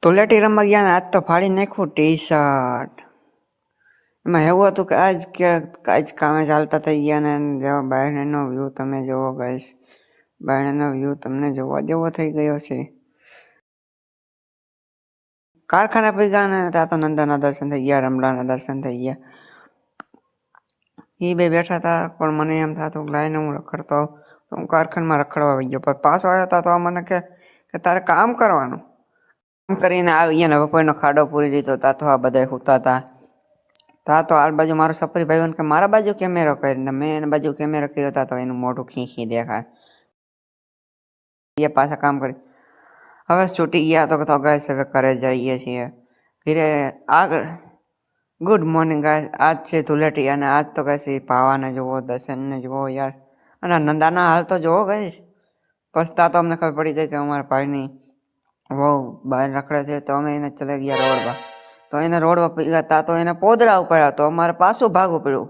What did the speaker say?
ધૂળેટી રમવા ગયા ને આજ તો ફાડી નાખ્યું ટી શર્ટ. એમાં એવું હતું કે આજ કામે ચાલતા થઈ ગયા ને જેવા બહારનો વ્યૂ તમે જોવો ગાઈસ, બહારનો વ્યૂ તમને જોવા જેવો થઈ ગયો છે. કારખાના પી ગયા ને ત્યાં તો નંદાના દર્શન થઈ ગયા, રમલાના દર્શન થઈ ગયા. એ બે બેઠા હતા પણ મને એમ થતું લાઈને હું રખડતો તો હું કારખાનામાં રખડવા આવી ગયો. પણ પાછો આવ્યો હતા તો મને કે તારે કામ કરવાનું. કામ કરીને આવી ને બપોરનો ખાડો પૂરી દીધો. તા તો આ બધા સૂતા હતા. તા તો આ બાજુ મારો સફરી ભાઈ કે મારા બાજુ કેમેરો કરીને મેં એના બાજુ કેમેરો કર્યો હતા તો એનું મોઢું ખીખી દેખાય. એ પાછા કામ કરી હવે છૂટી ગયા તો ગાઈસ હવે ઘરે જઈએ છીએ. ઘરે આગળ ગુડ મોર્નિંગ ગાઈસ. આજ છે ધૂળેટી અને આજ તો ગાઈસ ભાવાને જુઓ, દર્શનને જુઓ યાર, અને નંદાના હાલ તો જુઓ ગાઈસ. પછતા તો અમને ખબર પડી ગઈ કે અમારા ભાઈની બહુ બહાર રખડે છે તો અમે એને ચલે ગયા રોડવા. તો એને રોડવા પી ગયા તો એને પોદરા ઉપાડ્યા તો અમારે પાછું ભાગવું પડ્યું.